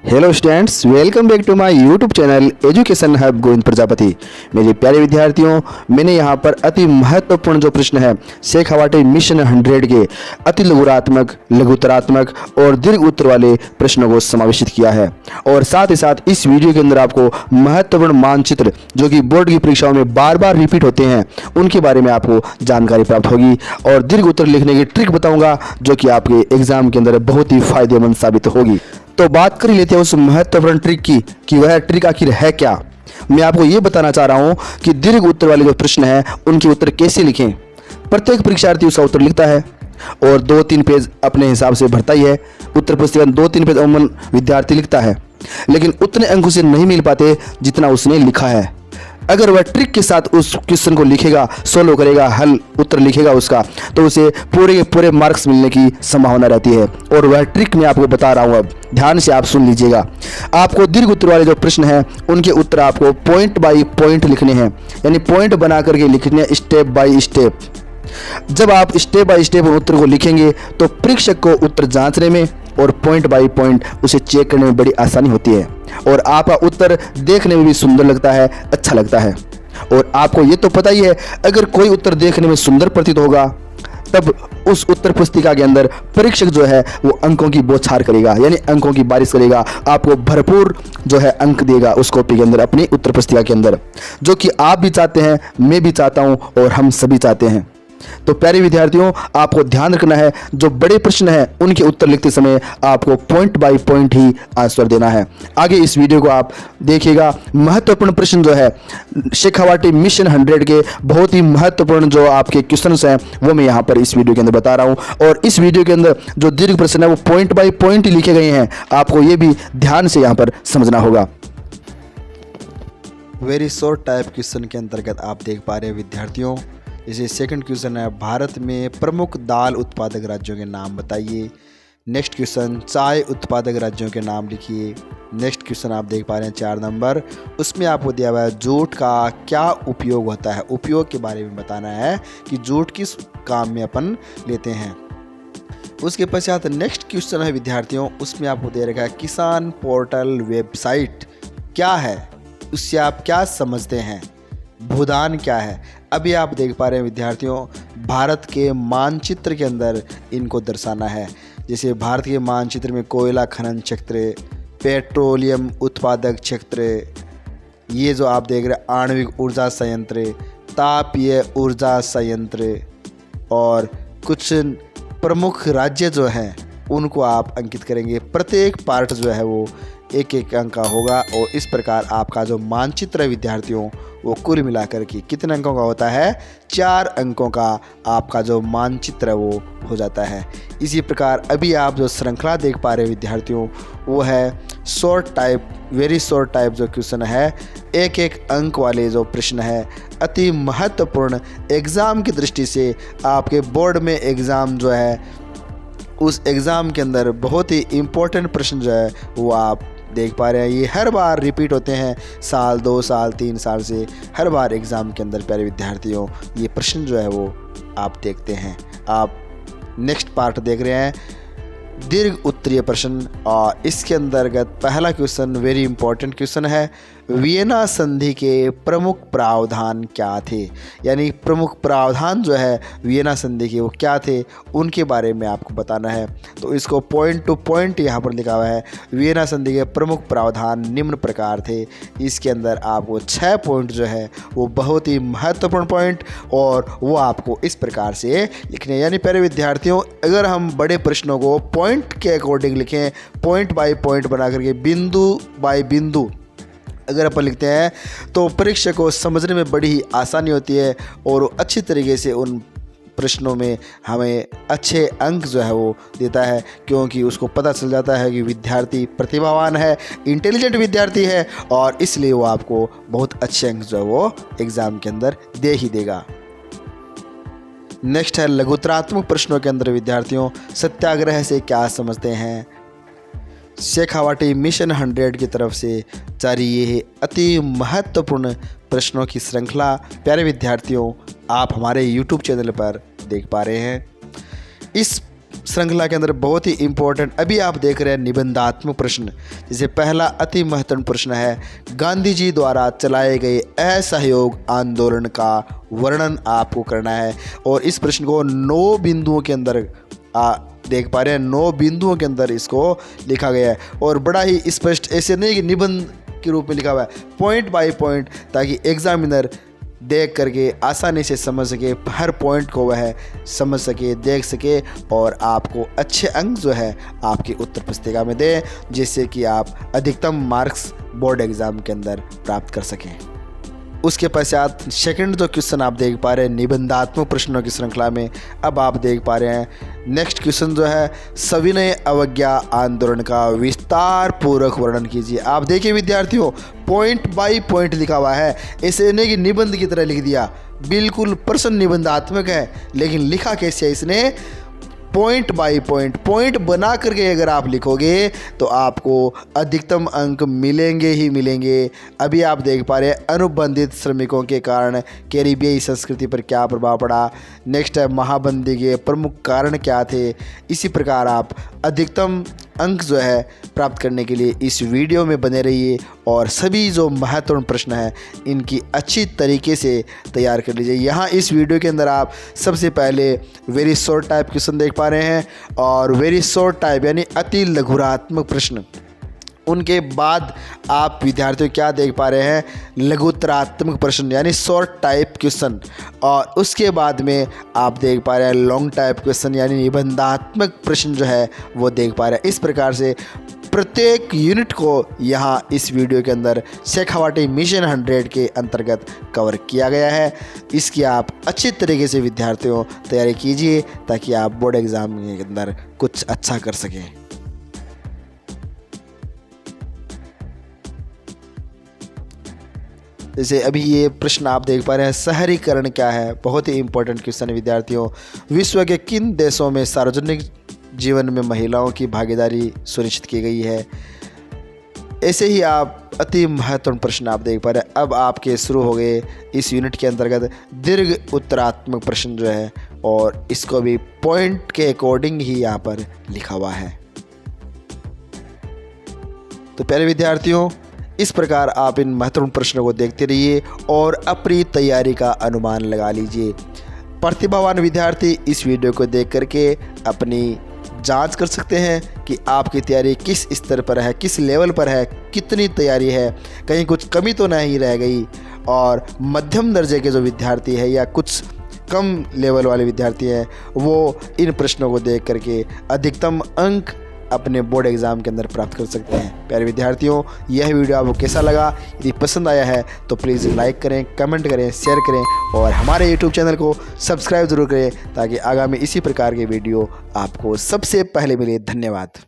Hello students, welcome back to my YouTube channel education hub Govind Prajapati. मेरे प्यारे विद्यार्थियों, मैंने यहाँ पर अति महत्वपूर्ण जो प्रश्न है शेखावाटी मिशन 100 के अति लघुरात्मक, लघुतरात्मक और दीर्घ उत्तर वाले प्रश्नों को समावेशित किया है। और साथ ही साथ इस वीडियो के अंदर आपको महत्वपूर्ण मानचित्र जो कि बोर्ड की परीक्षाओं में बार बार रिपीट होते हैं उनके बारे में आपको जानकारी प्राप्त होगी और दीर्घ उत्तर लिखने की ट्रिक बताऊंगा जो कि आपके एग्जाम के अंदर बहुत ही फायदेमंद साबित होगी। तो बात कर ही लेते हैं उस महत्वपूर्ण ट्रिक की कि वह ट्रिक आखिर है क्या। मैं आपको ये बताना चाह रहा हूं कि दीर्घ उत्तर वाले जो प्रश्न है उनके उत्तर कैसे लिखें। प्रत्येक परीक्षार्थी उसका उत्तर लिखता है और 2-3 पेज अपने हिसाब से भरता ही है। उत्तर पुस्तिका 2-3 पेज अमूमन विद्यार्थी लिखता है, लेकिन उतने अंक उसे नहीं मिल पाते जितना उसने लिखा है। अगर वह ट्रिक के साथ उस क्वेश्चन को लिखेगा, सोल्व करेगा, हल उत्तर लिखेगा उसका, तो उसे पूरे के पूरे मार्क्स मिलने की संभावना रहती है। और वह ट्रिक मैं आपको बता रहा हूँ, अब ध्यान से आप सुन लीजिएगा। आपको दीर्घ उत्तर वाले जो प्रश्न हैं उनके उत्तर आपको पॉइंट बाय पॉइंट लिखने हैं, यानी पॉइंट बना करके लिखने हैं, स्टेप बाय स्टेप। जब आप स्टेप बाय स्टेप उत्तर को लिखेंगे तो परीक्षक को उत्तर जांचने में और पॉइंट बाय पॉइंट उसे चेक करने में बड़ी आसानी होती है और आपका उत्तर देखने में भी सुंदर लगता है, अच्छा लगता है। और आपको ये तो पता ही है, अगर कोई उत्तर देखने में सुंदर प्रतीत होगा तब उस उत्तर पुस्तिका के अंदर परीक्षक जो है वो अंकों की बौछार करेगा, यानी अंकों की बारिश करेगा, आपको भरपूर जो है अंक देगा उस कॉपी के अंदर, अपनी उत्तर पुस्तिका के अंदर, जो कि आप भी चाहते हैं, मैं भी चाहता हूं और हम सभी चाहते हैं। तो प्यारे विद्यार्थियों, आपको ध्यान रखना है, जो बड़े प्रश्न हैं उनके उत्तर लिखते समय आपको point by point he answer देना है। आगे इस वीडियो को आप देखिएगा। महत्वपूर्ण प्रश्न जो है शेखावाटी मिशन 100 के बहुत ही महत्वपूर्ण जो आपके क्वेश्चंस हैं वो मैं यहाँ पर इस वीडियो के अंदर बता रहा हूँ। और इस वीडियो के अंदर जो दीर्घ प्रश्न है वो पॉइंट बाय पॉइंट ही लिखे गए हैं, आपको ये भी ध्यान से यहाँ पर समझना होगा। वेरी शॉर्ट टाइप क्वेश्चन के अंतर्गत आप देख पा रहे हैं विद्यार्थियों, जैसे सेकंड क्वेश्चन है, भारत में प्रमुख दाल उत्पादक राज्यों के नाम बताइए। नेक्स्ट क्वेश्चन, चाय उत्पादक राज्यों के नाम लिखिए। नेक्स्ट क्वेश्चन आप देख पा रहे हैं 4 नंबर, उसमें आपको दिया हुआ है जूट का क्या उपयोग होता है। उपयोग के बारे में बताना है कि जूट किस काम में अपन लेते हैं। उसके पश्चात नेक्स्ट क्वेश्चन है विद्यार्थियों, उसमें आपको दे रखा है किसान पोर्टल वेबसाइट क्या है, उससे आप क्या समझते हैं, भूदान क्या है। अभी आप देख पा रहे हैं विद्यार्थियों, भारत के मानचित्र के अंदर इनको दर्शाना है। जैसे भारत के मानचित्र में कोयला खनन क्षेत्र, पेट्रोलियम उत्पादक क्षेत्र, ये जो आप देख रहे हैं आणविक ऊर्जा संयंत्र, तापीय ऊर्जा संयंत्र, और कुछ प्रमुख राज्य जो हैं उनको आप अंकित करेंगे। प्रत्येक पार्ट जो है वो एक एक अंक का होगा और इस प्रकार आपका जो मानचित्र है विद्यार्थियों वो कुल मिलाकर के कितने अंकों का होता है, 4 अंकों का आपका जो मानचित्र है वो हो जाता है। इसी प्रकार अभी आप जो श्रृंखला देख पा रहे हैं विद्यार्थियों वो है short type, very short type जो क्वेश्चन है, एक एक अंक वाले जो प्रश्न है, अति महत्वपूर्ण एग्ज़ाम की दृष्टि से आपके बोर्ड में एग्ज़ाम जो है उस एग्ज़ाम के अंदर बहुत ही इम्पोर्टेंट प्रश्न जो है वो आप देख पा रहे हैं। ये हर बार रिपीट होते हैं, साल 2 साल 3 साल से हर बार एग्ज़ाम के अंदर प्यारे विद्यार्थियों ये प्रश्न जो है वो आप देखते हैं। आप नेक्स्ट पार्ट देख रहे हैं दीर्घ उत्तरीय प्रश्न, और इसके अंतर्गत पहला क्वेश्चन वेरी इंपॉर्टेंट क्वेश्चन है, वियना संधि के प्रमुख प्रावधान क्या थे। यानी प्रमुख प्रावधान जो है वियना संधि के वो क्या थे उनके बारे में आपको बताना है। तो इसको पॉइंट टू पॉइंट यहाँ पर लिखा हुआ है, वियना संधि के प्रमुख प्रावधान निम्न प्रकार थे। इसके अंदर आपको 6 पॉइंट जो है वो बहुत ही महत्वपूर्ण पॉइंट और वो आपको इस प्रकार से लिखने। यानी प्यारे विद्यार्थियों, अगर हम बड़े प्रश्नों को पॉइंट के अकॉर्डिंग लिखें, पॉइंट बाय पॉइंट बना करके, बिंदु बाय बिंदु अगर अपन लिखते हैं तो परीक्षक को समझने में बड़ी ही आसानी होती है और अच्छी तरीके से उन प्रश्नों में हमें अच्छे अंक जो है वो देता है, क्योंकि उसको पता चल जाता है कि विद्यार्थी प्रतिभावान है, इंटेलिजेंट विद्यार्थी है और इसलिए वो आपको बहुत अच्छे अंक जो है वो एग्ज़ाम के अंदर दे ही देगा। नेक्स्ट है लघुतरात्मक प्रश्नों के अंदर विद्यार्थियों, सत्याग्रह से क्या समझते हैं। शेखावाटी मिशन 100 की तरफ से जारी ये अति महत्वपूर्ण प्रश्नों की श्रृंखला प्यारे विद्यार्थियों आप हमारे YouTube चैनल पर देख पा रहे हैं। इस श्रृंखला के अंदर बहुत ही इम्पोर्टेंट अभी आप देख रहे हैं निबंधात्मक प्रश्न। जैसे पहला अति महत्वपूर्ण प्रश्न है, गांधी जी द्वारा चलाए गए असहयोग आंदोलन का वर्णन आपको करना है। और इस प्रश्न को 9 बिंदुओं के अंदर देख पा रहे हैं, 9 बिंदुओं के अंदर इसको लिखा गया है। और बड़ा ही स्पष्ट, ऐसे नहीं कि निबंध के रूप में लिखा हुआ है, पॉइंट बाय पॉइंट, ताकि एग्जामिनर देख करके आसानी से समझ सके, हर पॉइंट को वह समझ सके, देख सके और आपको अच्छे अंक जो है आपकी उत्तर पुस्तिका में दे, जिससे कि आप अधिकतम मार्क्स बोर्ड एग्ज़ाम के अंदर प्राप्त कर सकें। उसके पश्चात सेकंड जो क्वेश्चन आप देख पा रहे हैं निबंधात्मक प्रश्नों की श्रृंखला में, अब आप देख पा रहे हैं नेक्स्ट क्वेश्चन जो है, सविनय अवज्ञा आंदोलन का विस्तार पूर्वक वर्णन कीजिए। आप देखिए विद्यार्थियों, पॉइंट बाय पॉइंट लिखा हुआ है, ऐसे नहीं कि निबंध की तरह लिख दिया, बिल्कुल प्रश्न निबंधात्मक है, लेकिन लिखा कैसे है इसने, पॉइंट बाय पॉइंट, पॉइंट बना करके अगर आप लिखोगे तो आपको अधिकतम अंक मिलेंगे ही मिलेंगे। अभी आप देख पा रहे हैं अनुबंधित श्रमिकों के कारण कैरिबियाई संस्कृति पर क्या प्रभाव पड़ा। नेक्स्ट है महाबंदी के प्रमुख कारण क्या थे। इसी प्रकार आप अधिकतम अंक जो है प्राप्त करने के लिए इस वीडियो में बने रहिए और सभी जो महत्वपूर्ण प्रश्न हैं इनकी अच्छी तरीके से तैयार कर लीजिए। यहाँ इस वीडियो के अंदर आप सबसे पहले वेरी शॉर्ट टाइप क्वेश्चन देख पा रहे हैं और वेरी शॉर्ट टाइप यानी अति लघुरात्मक प्रश्न। उनके बाद आप विद्यार्थियों क्या देख पा रहे हैं, लघुतरात्मक प्रश्न यानी शॉर्ट टाइप क्वेश्चन, और उसके बाद में आप देख पा रहे हैं लॉन्ग टाइप क्वेश्चन यानी निबंधात्मक प्रश्न जो है वो देख पा रहे हैं। इस प्रकार से प्रत्येक यूनिट को यहाँ इस वीडियो के अंदर शेखावाटी मिशन 100 के अंतर्गत कवर किया गया है। इसकी आप अच्छी तरीके से विद्यार्थियों तैयारी कीजिए ताकि आप बोर्ड एग्ज़ाम के अंदर कुछ अच्छा कर सकें। जैसे अभी ये प्रश्न आप देख पा रहे हैं, शहरीकरण क्या है, बहुत ही इंपॉर्टेंट क्वेश्चन है विद्यार्थियों। विश्व के किन देशों में सार्वजनिक जीवन में महिलाओं की भागीदारी सुनिश्चित की गई है। ऐसे ही आप अति महत्वपूर्ण प्रश्न आप देख पा रहे हैं। अब आपके शुरू हो गए इस यूनिट के अंतर्गत दीर्घ उत्तरात्मक प्रश्न जो है, और इसको भी पॉइंट के अकॉर्डिंग ही यहाँ पर लिखा हुआ है। तो प्यारे विद्यार्थियों, इस प्रकार आप इन महत्वपूर्ण प्रश्नों को देखते रहिए और अपनी तैयारी का अनुमान लगा लीजिए। प्रतिभावान विद्यार्थी इस वीडियो को देख करके अपनी जांच कर सकते हैं कि आपकी तैयारी किस स्तर पर है, किस लेवल पर है, कितनी तैयारी है, कहीं कुछ कमी तो नहीं रह गई। और मध्यम दर्जे के जो विद्यार्थी है या कुछ कम लेवल वाले विद्यार्थी हैं, वो इन प्रश्नों को देख करके अधिकतम अंक अपने बोर्ड एग्ज़ाम के अंदर प्राप्त कर सकते हैं। प्यारे विद्यार्थियों, यह वीडियो आपको कैसा लगा? यदि पसंद आया है तो प्लीज़ लाइक करें, कमेंट करें, शेयर करें और हमारे यूट्यूब चैनल को सब्सक्राइब ज़रूर करें ताकि आगामी इसी प्रकार के वीडियो आपको सबसे पहले मिले। धन्यवाद।